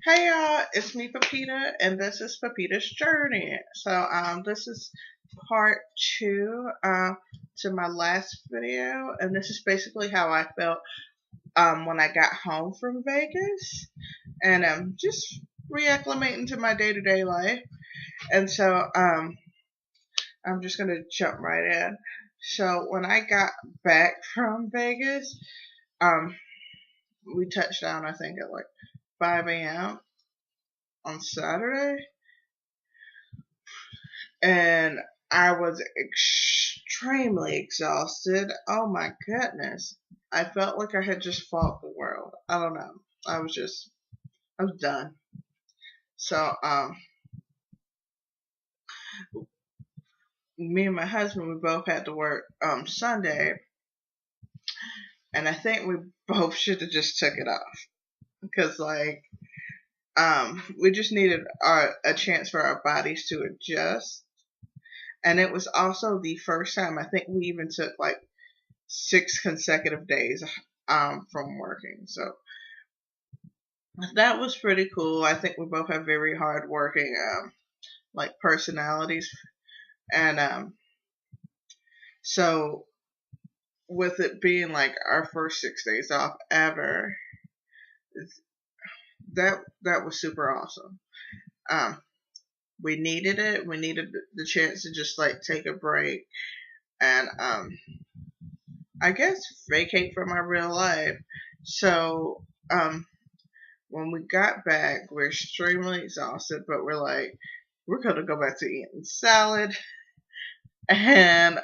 Hey y'all, it's me Pepita and this is Pepita's Journey. This is part two to my last video, and this is basically how I felt when I got home from Vegas and just reacclimating to my day-to-day life. And so I'm just gonna jump right in. So when I got back from Vegas, um we touched down I think at like 5 a.m. on Saturday, and I was extremely exhausted. Oh my goodness. I felt like I had just fought the world. I don't know. I was done. So, me and my husband, we both had to work, Sunday, and I think we both should have just took it off. Because, like, we just needed a chance for our bodies to adjust. And it was also the first time I think we even took like 6 consecutive days from working. So that was pretty cool. I think we both have very hard working like personalities, and so with it being like our first 6 days off ever, that was super awesome. Um, we needed it. We needed the chance to just like take a break and I guess vacate from our real life. So when we got back, we're extremely exhausted, but we're like, we're gonna go back to eating salad, and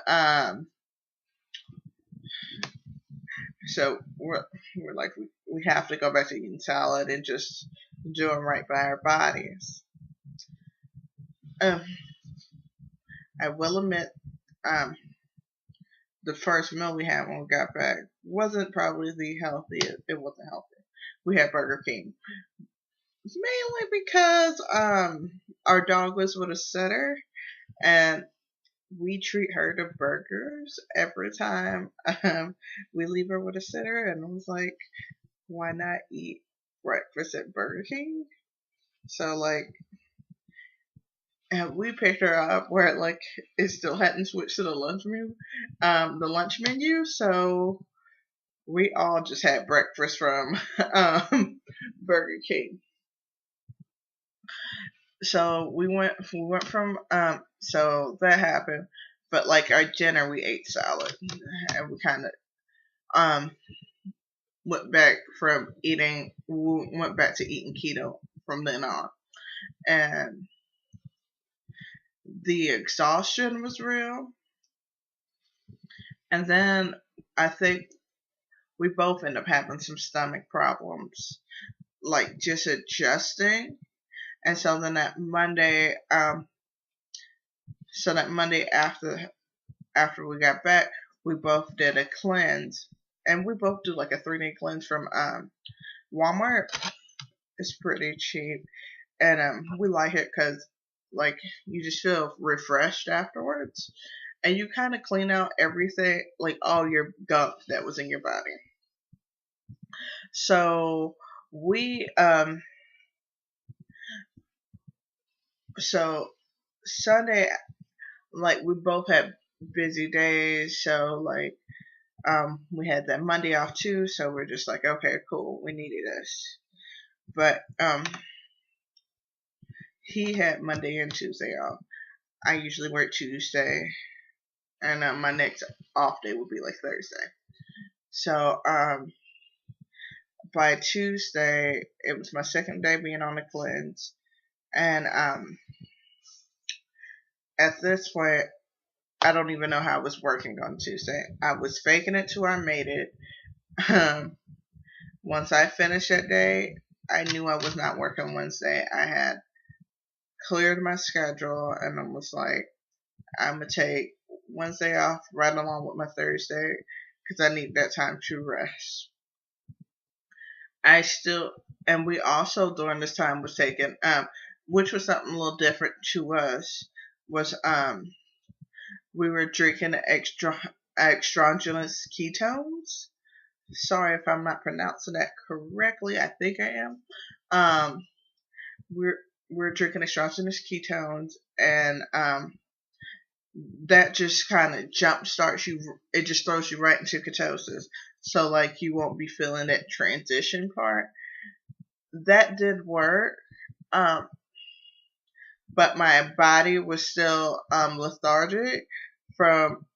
so we're like, we have to go back to eating salad and just doing right by our bodies. Um, I will admit, um, the first meal we had when we got back wasn't probably the healthiest. It wasn't healthy. We had Burger King, mainly because our dog was with a sitter, and we treat her to burgers every time we leave her with a sitter, and I was like, why not eat breakfast at Burger King? So like, and we picked her up where like it still hadn't switched to the lunch menu. So we all just had breakfast from Burger King. So we went from so that happened, but like our dinner we ate salad, and we kind of um went back to eating keto from then on, and the exhaustion was real. And then I think we both end up having some stomach problems, like just adjusting. And so then that Monday after we got back, we both did a cleanse, and we both do like a 3-day cleanse from Walmart. It's pretty cheap, and we like it because like you just feel refreshed afterwards, and you kind of clean out everything, like all your gunk that was in your body. So we so Sunday, like we both had busy days, so like we had that Monday off too, so we're just like, okay, cool, we needed this. But he had Monday and Tuesday off. I usually work Tuesday, and my next off day would be like Thursday. So by Tuesday, it was my second day being on the cleanse, and at this point, I don't even know how I was working on Tuesday. I was faking it till I made it. Um, Once I finished that day, I knew I was not working Wednesday. I had cleared my schedule, and I was like, I'm gonna take Wednesday off right along with my Thursday because I need that time to rest. I still, and we also during this time was taking, which was something a little different to us, was we were drinking exogenous ketones. Sorry if I'm not pronouncing that correctly. I think I am. we're we're drinking exogenous ketones, and that just kind of jump starts you. It just throws you right into ketosis. So like you won't be feeling that transition part. That did work. Um, but my body was still lethargic from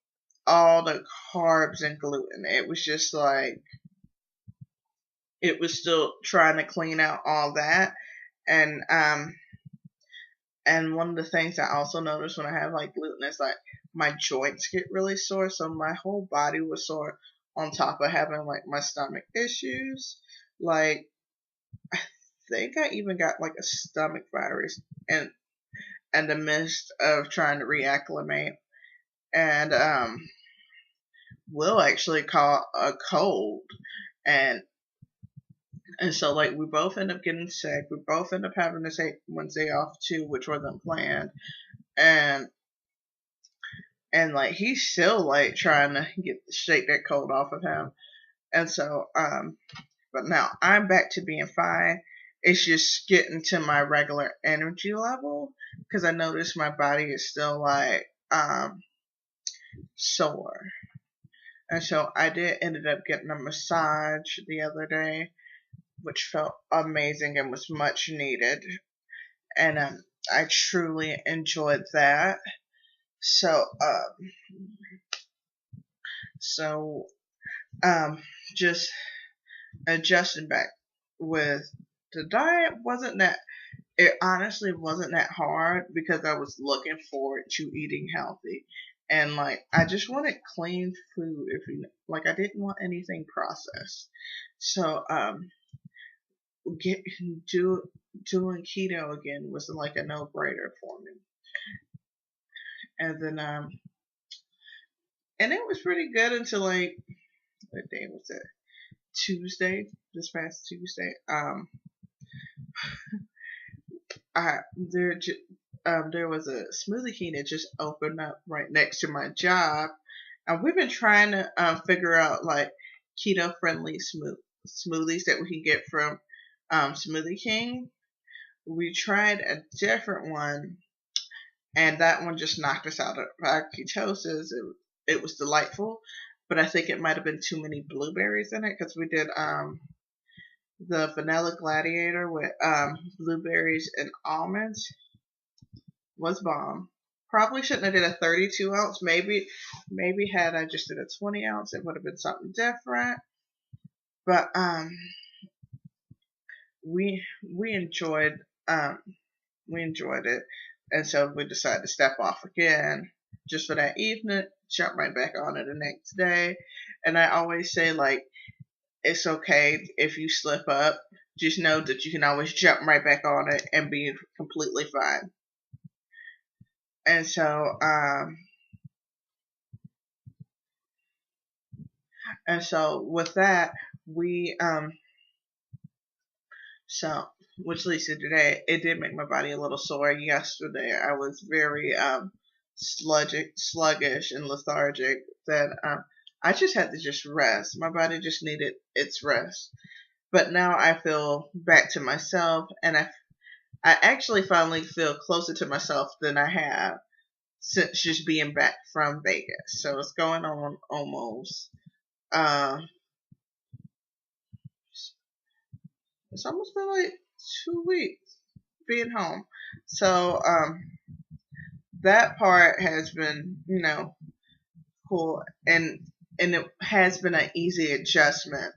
all the carbs and gluten. It was just like it was still trying to clean out all that. And and one of the things I also noticed when I have like gluten is like my joints get really sore, so my whole body was sore on top of having like my stomach issues. Like I think I even got like a stomach virus and in the midst of trying to reacclimate. And Will actually caught a cold, and so like we both end up getting sick. We both end up having to take Wednesday off too, which wasn't planned. And like he's still like trying to get shake that cold off of him. And so but now I'm back to being fine. It's just getting to my regular energy level because I notice my body is still like sore. And so I did ended up getting a massage the other day, which felt amazing and was much needed. And I truly enjoyed that. So so um just adjusting back with the diet wasn't that it honestly wasn't that hard because I was looking forward to eating healthy. And like I just wanted clean food if you like I didn't want anything processed. So get do doing keto again was like a no brainer for me. And then and it was pretty good until like what day was it? Tuesday, this past Tuesday. I there there was a smoothie king that just opened up right next to my job, and we've been trying to figure out like keto friendly smoothies that we can get from Smoothie King. We tried a different one, and that one just knocked us out of our ketosis. It was delightful, but I think it might have been too many blueberries in it because we did the vanilla gladiator with blueberries and almonds was bomb. Probably shouldn't have did a 32 ounce. Maybe had I just did a 20 ounce, it would have been something different. But we enjoyed um we enjoyed it, and so we decided to step off again just for that evening. Jump right back on it the next day, and I always say like it's okay if you slip up. Just know that you can always jump right back on it and be completely fine. And so with that, we so which leads to today, it did make my body a little sore. Yesterday, I was very sluggish and lethargic. That I just had to just rest. My body just needed its rest. But now I feel back to myself, and I actually finally feel closer to myself than I have since just being back from Vegas. So it's going on almost. Uh, it's almost been like 2 weeks being home. So that part has been, cool, and it has been an easy adjustment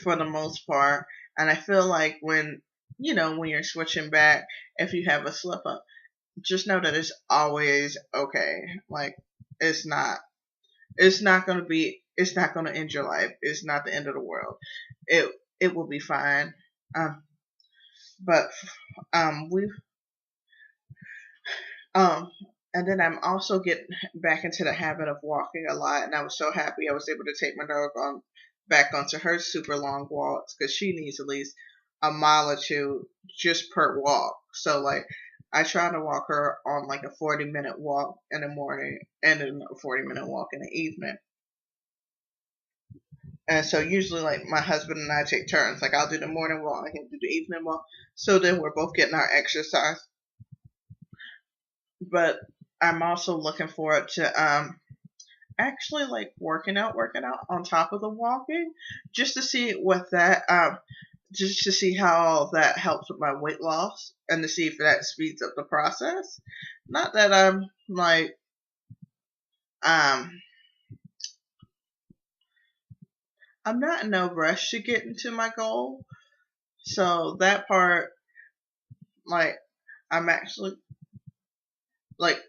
for the most part. And I feel like when you're switching back, if you have a slip up, just know that it's always okay. Like it's not it's not gonna end your life. It's not the end of the world. It will be fine. Um, but we've Um, and then I'm also getting back into the habit of walking a lot, and I was so happy I was able to take my dog on back onto her super long walks because she needs at least a mile or two just per walk. So like I try to walk her on like a 40-minute walk in the morning and then a 40-minute walk in the evening. And so usually, like, my husband and I take turns. Like, I'll do the morning walk, and he'll do the evening walk. So then we're both getting our exercise. But I'm also looking forward to actually like working out on top of the walking, just to see what that just to see how that helps with my weight loss and to see if that speeds up the process. Not that I'm like um I'm not in no rush to get into my goal. So that part, like, I'm actually like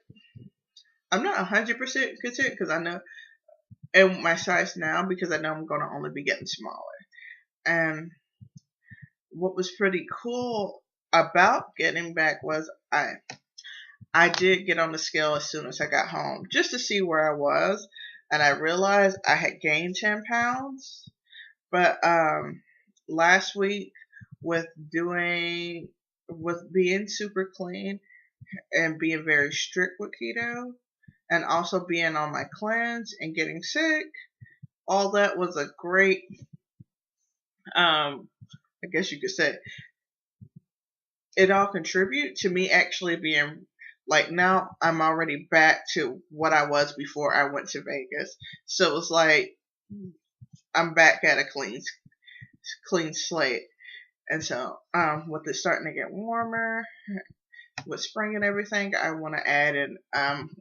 I'm not 100% content because I know in my size now, because I know I'm gonna only be getting smaller. And what was pretty cool about getting back was I did get on the scale as soon as I got home just to see where I was, and I realized I had gained 10 pounds. But last week, with doing with being super clean and being very strict with keto, and also being on my cleanse and getting sick, all that was a great, I guess you could say, it all contribute to me actually being like, now I'm already back to what I was before I went to Vegas. So it's like I'm back at a clean slate. And so with it starting to get warmer with spring and everything, I want to add in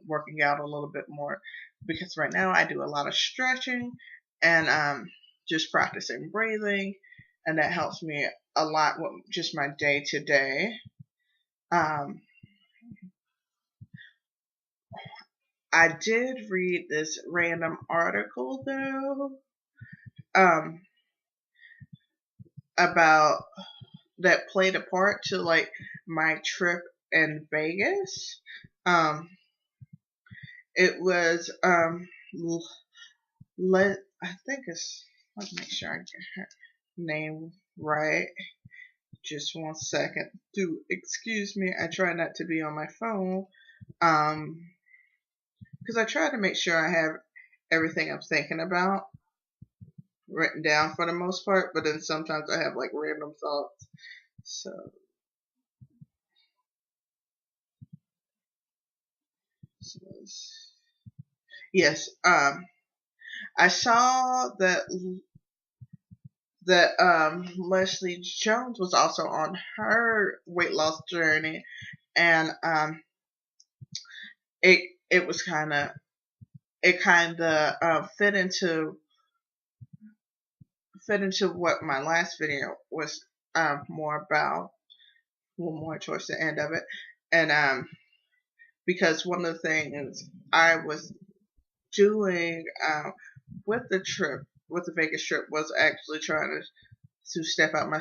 working out a little bit more, because right now I do a lot of stretching and just practicing breathing, and that helps me a lot with just my day to day. Um, I did read this random article though, um, about that played a part to like my trip in Vegas. Um, it was let I think it's let me make sure I get her name right. Just 1 second. Do excuse me. I try not to be on my phone. Um, because I try to make sure I have everything I'm thinking about written down for the most part, but then sometimes I have like random thoughts. So, so yes, I saw that Leslie Jones was also on her weight loss journey, and it it was kind of fit into what my last video was more about, well, more towards the end of it, and because one of the things I was doing with the trip, with the Vegas trip, was actually trying to step out my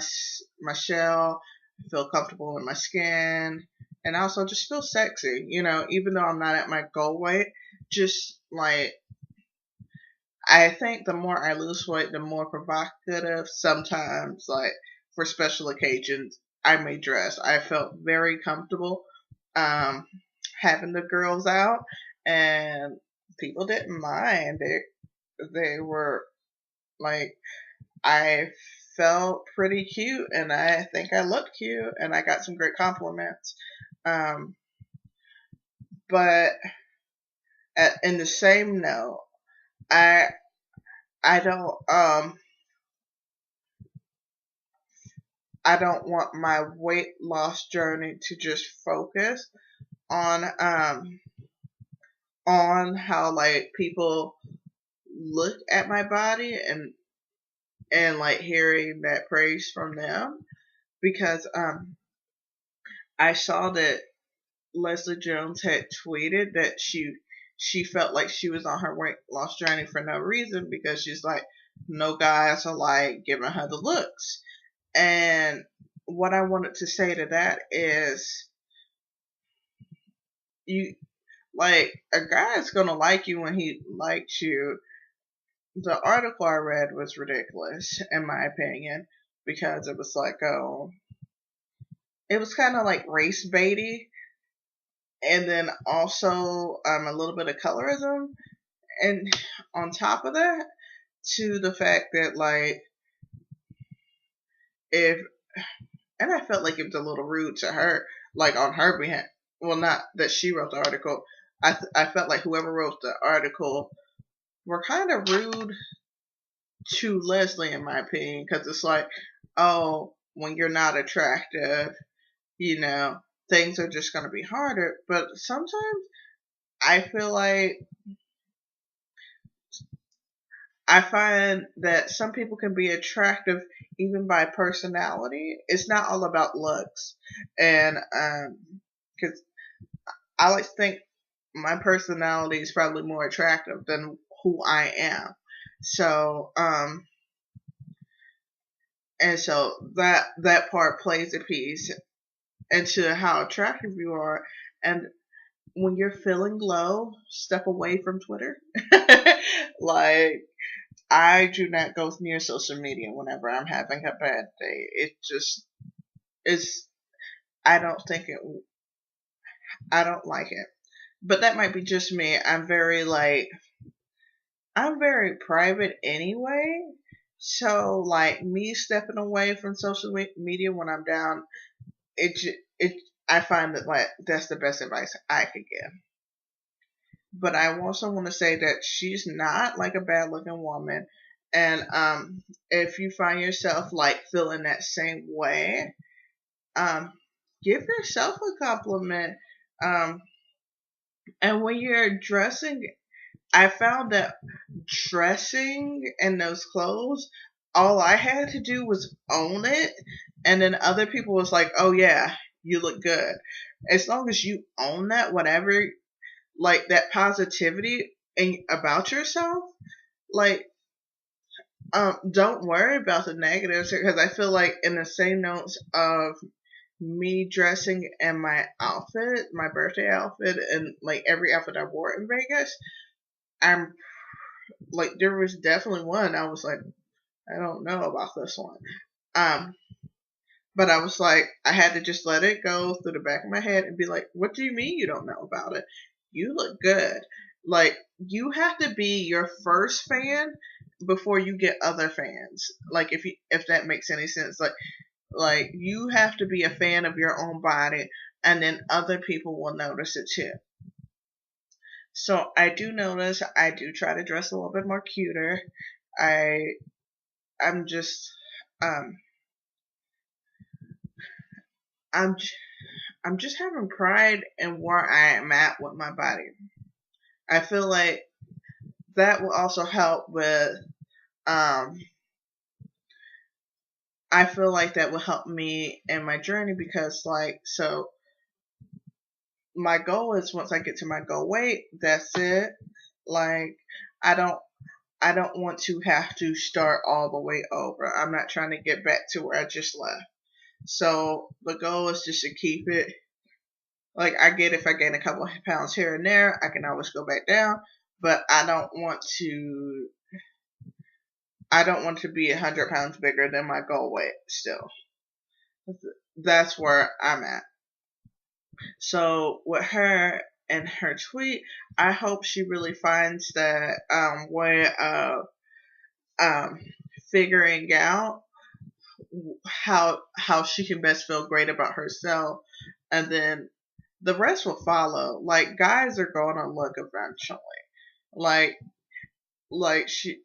shell, feel comfortable in my skin, and also just feel sexy. You know, even though I'm not at my goal weight, just like I think the more I lose weight, the more provocative sometimes, like for special occasions, I may dress. I felt very comfortable um, having the girls out, and people didn't mind. They were like, I felt pretty cute, and I think I looked cute, and I got some great compliments. Um, but in the same note, I I don't I don't want my weight loss journey to just focus on on how like people look at my body and like hearing that praise from them, because I saw that Leslie Jones had tweeted that she felt like she was on her weight loss journey for no reason, because she's like, no guys are like giving her the looks. And what I wanted to say to that is, you like, a guy is gonna like you when he likes you. The article I read was ridiculous in my opinion, because it was like, oh, it was kind of like race baity, and then also a little bit of colorism, and on top of that, to the fact that like if and I felt like it was a little rude to her, like on her behalf. Well, not that she wrote the article. I felt like whoever wrote the article were kind of rude to Leslie, in my opinion, because it's like, oh, when you're not attractive, you know, things are just going to be harder. But sometimes I feel like I find that some people can be attractive even by personality. It's not all about looks, and because I like to think my personality is probably more attractive than who I am. So, and so that part plays a piece into how attractive you are. And when you're feeling low, step away from Twitter. Like, I do not go near social media whenever I'm having a bad day. It just is. I don't think it. I don't like it. But that might be just me. I'm very private anyway. So like me stepping away from social media when I'm down, it I find that like that's the best advice I could give. But I also want to say that she's not like a bad looking woman. And if you find yourself like feeling that same way, um, give yourself a compliment. Um, and when you're dressing, I found that dressing in those clothes, all I had to do was own it, and then other people was like, "Oh yeah, you look good." As long as you own that, whatever, like that positivity about yourself, like don't worry about the negatives, because I feel like in the same notes of me dressing in my outfit, my birthday outfit, and like every outfit I wore in Vegas, I'm like there was definitely one I was like, I don't know about this one. Um, but I was like, I had to just let it go through the back of my head and be like, what do you mean you don't know about it? You look good. Like, you have to be your first fan before you get other fans. Like, if that makes any sense. Like you have to be a fan of your own body, and then other people will notice it too. So I do notice I do try to dress a little bit more cuter. I I'm just um I'm I'm just having pride in where I am at with my body. I feel like that will also help with um I feel like that will help me in my journey, because like so my goal is once I get to my goal weight, that's it. Like I don't I don't want to have to start all the way over. I'm not trying to get back to where I just left. So the goal is just to keep it. Like I get if I gain a couple of pounds here and there, I can always go back down. But I don't want to. I don't want to be 100 pounds bigger than my goal weight. Still, that's where I'm at. So with her and her tweet, I hope she really finds that way of um, figuring out how she can best feel great about herself, and then the rest will follow. Like guys are going to look eventually. Like she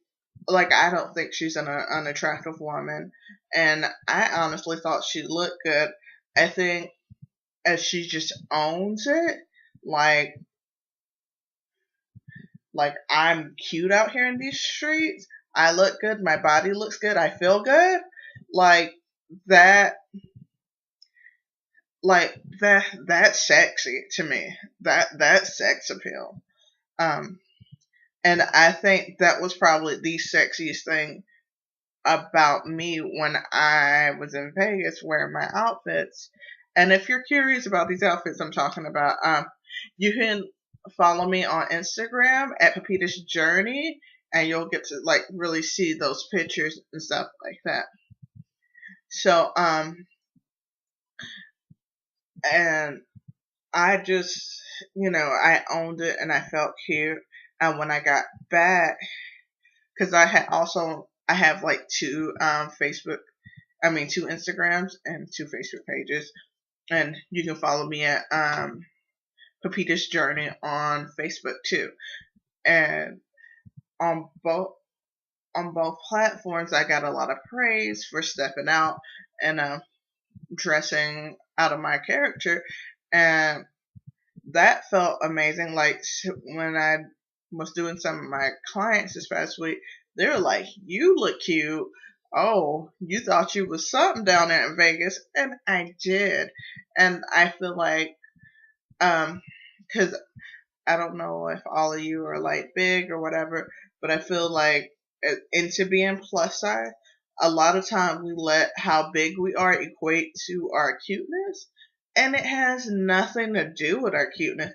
like I don't think she's an unattractive woman, and I honestly thought she looked good. I think as she just owns it, like I'm cute out here in these streets. I look good. My body looks good. I feel good. Like that that's sexy to me. That's sex appeal. Um, and I think that was probably the sexiest thing about me when I was in Vegas wearing my outfits. And if you're curious about these outfits I'm talking about, you can follow me on Instagram at Pepita's Journey, and you'll get to like really see those pictures and stuff like that. So, and I just, I owned it and I felt cute. And when I got back, because I have like two two Instagrams and two Facebook pages, and you can follow me at Pepita's Journey on Facebook too. And on both platforms, I got a lot of praise for stepping out and dressing out of my character, and that felt amazing. Like when I was doing some of my clients this past week, they were like, "You look cute. Oh, you thought you was something down there in Vegas," and I did. And I feel like, because I don't know if all of you are like big or whatever, but I feel like into being plus size, a lot of time we let how big we are equate to our cuteness, and it has nothing to do with our cuteness.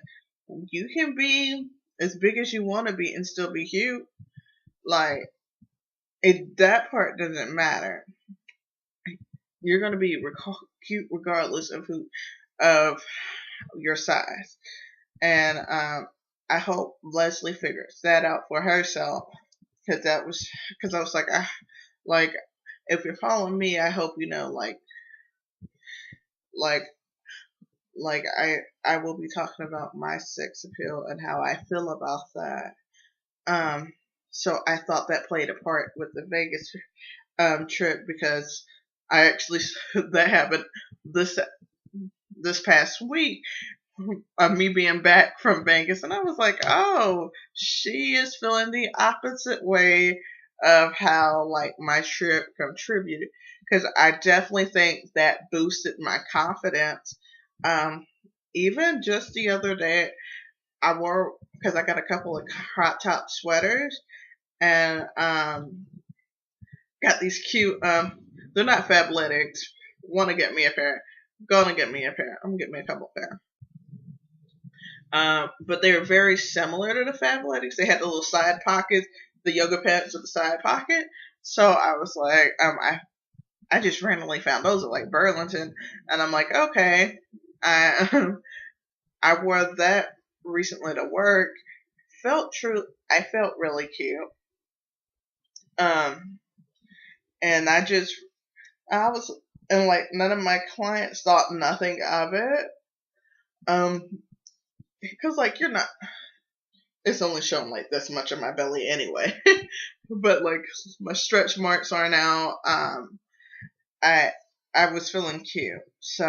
You can be as big as you want to be and still be cute. Like that part doesn't matter. You're gonna be cute regardless of your size. And I hope Leslie figures that out for herself, because I was like if you're following me, I hope you know like I will be talking about my sex appeal and how I feel about that. So I thought that played a part with the Vegas trip, because I actually that happened this past week of me being back from Vegas, and I was like, oh, she is feeling the opposite way of how like my trip contributed, because I definitely think that boosted my confidence. Um, Even just the other day, I wore, because I got a couple of crop top sweaters, and got these cute they're not Fabletics. Want to get me a pair? Gonna get me a pair. I'm gonna get me a couple pair. But they were very similar to the Fabletics. They had the little side pockets, the yoga pants with the side pocket. So I was like, I just randomly found those at like Burlington, and I'm like, okay. I I wore that recently to work. I felt really cute. Um, and I was, and like none of my clients thought nothing of it. Because like you're not, it's only showing like this much of my belly anyway. But like my stretch marks are now. I I was feeling cute. So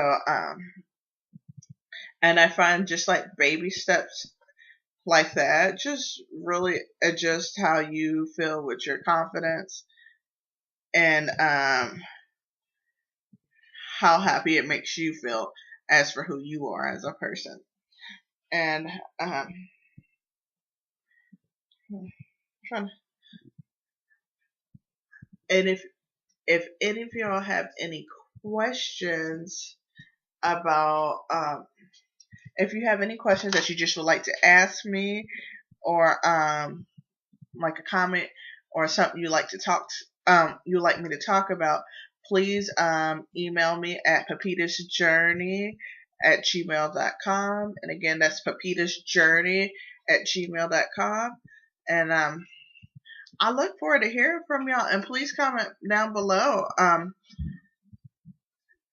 and I find just like baby steps like that just really adjust how you feel with your confidence, and how happy it makes you feel as for who you are as a person. And trying and if any of y'all have any questions about if you have any questions that you just would like to ask me, or like a comment or something you like me to talk about, please email me at pepitasjourney@gmail.com. And again, that's pepitasjourney@gmail.com. And I look forward to hearing from y'all, and please comment down below.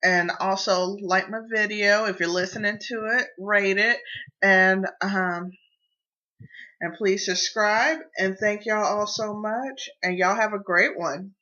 And also like my video if you're listening to it, rate it, and please subscribe. And thank y'all all so much, and y'all have a great one.